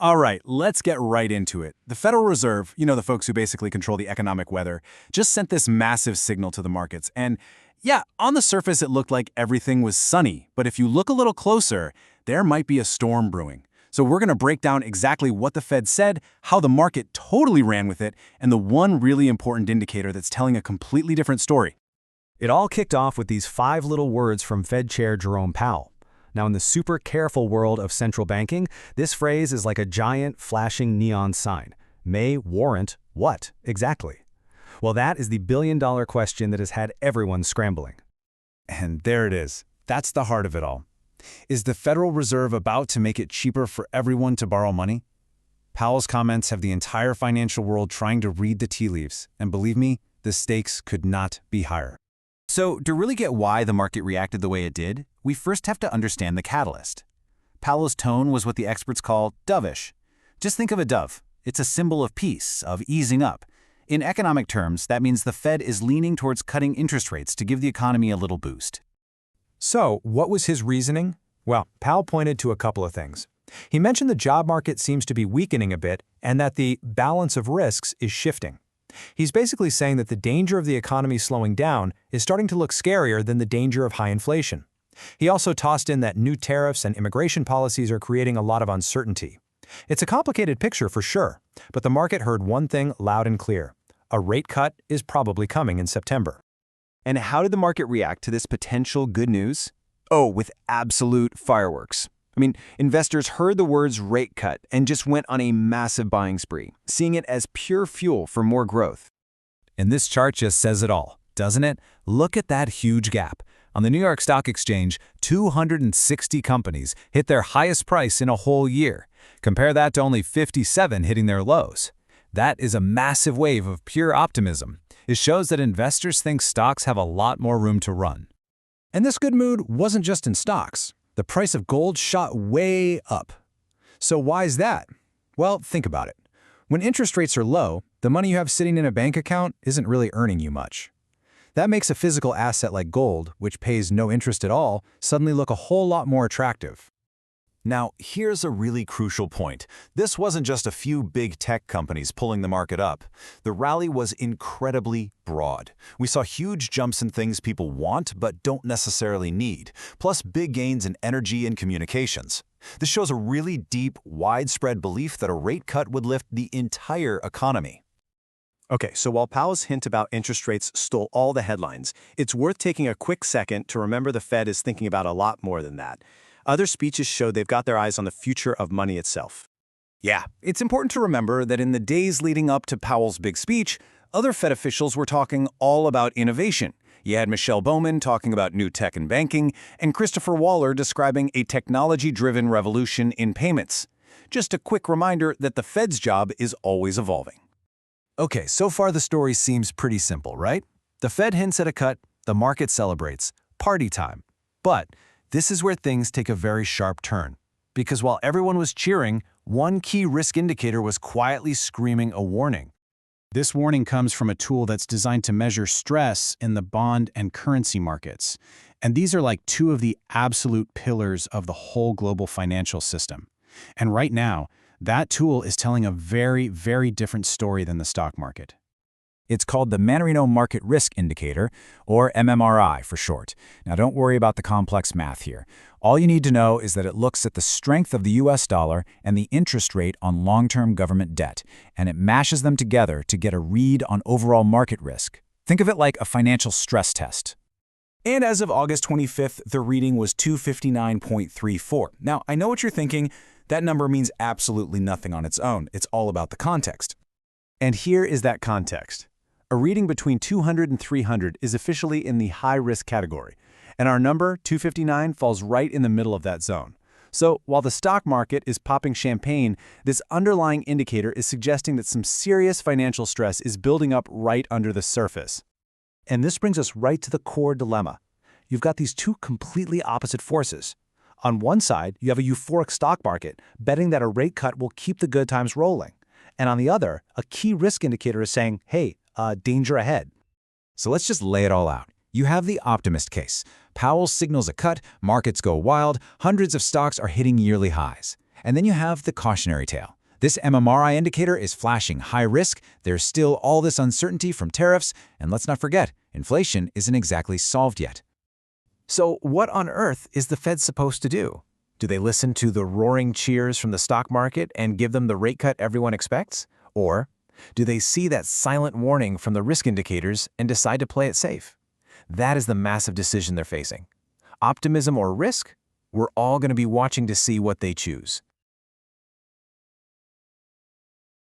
All right, let's get right into it. The Federal Reserve, the folks who basically control the economic weather, just sent this massive signal to the markets. And yeah, on the surface, it looked like everything was sunny. But if you look a little closer, there might be a storm brewing. So we're going to break down exactly what the Fed said, how the market totally ran with it, and the one really important indicator that's telling a completely different story. It all kicked off with these 5 little words from Fed Chair Jerome Powell. Now, in the super careful world of central banking, this phrase is like a giant flashing neon sign. May warrant what, exactly? Well, that is the billion-dollar question that has had everyone scrambling. And there it is. That's the heart of it all. Is the Federal Reserve about to make it cheaper for everyone to borrow money? Powell's comments have the entire financial world trying to read the tea leaves, and believe me, the stakes could not be higher. So, to really get why the market reacted the way it did, we first have to understand the catalyst. Powell's tone was what the experts call dovish. Just think of a dove. It's a symbol of peace, of easing up. In economic terms, that means the Fed is leaning towards cutting interest rates to give the economy a little boost. So, what was his reasoning? Well, Powell pointed to a couple of things. He mentioned the job market seems to be weakening a bit and that the balance of risks is shifting. He's basically saying that the danger of the economy slowing down is starting to look scarier than the danger of high inflation. He also tossed in that new tariffs and immigration policies are creating a lot of uncertainty. It's a complicated picture for sure, but the market heard one thing loud and clear. A rate cut is probably coming in September. And how did the market react to this potential good news? Oh, with absolute fireworks. Investors heard the words rate cut and just went on a massive buying spree, seeing it as pure fuel for more growth. And this chart just says it all, doesn't it? Look at that huge gap. On the New York Stock Exchange, 260 companies hit their highest price in a whole year. Compare that to only 57 hitting their lows. That is a massive wave of pure optimism. It shows that investors think stocks have a lot more room to run. And this good mood wasn't just in stocks. The price of gold shot way up. So why is that? Well, think about it. When interest rates are low, the money you have sitting in a bank account isn't really earning you much. That makes a physical asset like gold, which pays no interest at all, suddenly look a whole lot more attractive. Now, here's a really crucial point. This wasn't just a few big tech companies pulling the market up. The rally was incredibly broad. We saw huge jumps in things people want but don't necessarily need, plus big gains in energy and communications. This shows a really deep, widespread belief that a rate cut would lift the entire economy. Okay, so while Powell's hint about interest rates stole all the headlines, it's worth taking a quick second to remember the Fed is thinking about a lot more than that. Other speeches show they've got their eyes on the future of money itself. Yeah, it's important to remember that in the days leading up to Powell's big speech, other Fed officials were talking all about innovation. You had Michelle Bowman talking about new tech and banking, and Christopher Waller describing a technology-driven revolution in payments. Just a quick reminder that the Fed's job is always evolving. Okay, so far the story seems pretty simple, right? The Fed hints at a cut, the market celebrates. Party time. But this is where things take a very sharp turn. Because while everyone was cheering, one key risk indicator was quietly screaming a warning. This warning comes from a tool that's designed to measure stress in the bond and currency markets. And these are like two of the absolute pillars of the whole global financial system. And right now, that tool is telling a very, very different story than the stock market. It's called the Mannarino Market Risk Indicator, or MMRI for short. Now don't worry about the complex math here. All you need to know is that it looks at the strength of the US dollar and the interest rate on long-term government debt, and it mashes them together to get a read on overall market risk. Think of it like a financial stress test. And as of August 25th, the reading was 259.34. Now, I know what you're thinking. That number means absolutely nothing on its own. It's all about the context. And here is that context. A reading between 200 and 300 is officially in the high-risk category, and our number, 259, falls right in the middle of that zone. So while the stock market is popping champagne, this underlying indicator is suggesting that some serious financial stress is building up right under the surface. And this brings us right to the core dilemma. You've got these two completely opposite forces. On one side, you have a euphoric stock market betting that a rate cut will keep the good times rolling. And on the other, a key risk indicator is saying, hey, danger ahead. So let's just lay it all out. You have the optimist case. Powell signals a cut, markets go wild, hundreds of stocks are hitting yearly highs. And then you have the cautionary tale. This MMRI indicator is flashing high risk, there's still all this uncertainty from tariffs, and let's not forget, inflation isn't exactly solved yet. So what on earth is the Fed supposed to do? Do they listen to the roaring cheers from the stock market and give them the rate cut everyone expects? Or do they see that silent warning from the risk indicators and decide to play it safe? That is the massive decision they're facing. Optimism or risk? We're all going to be watching to see what they choose.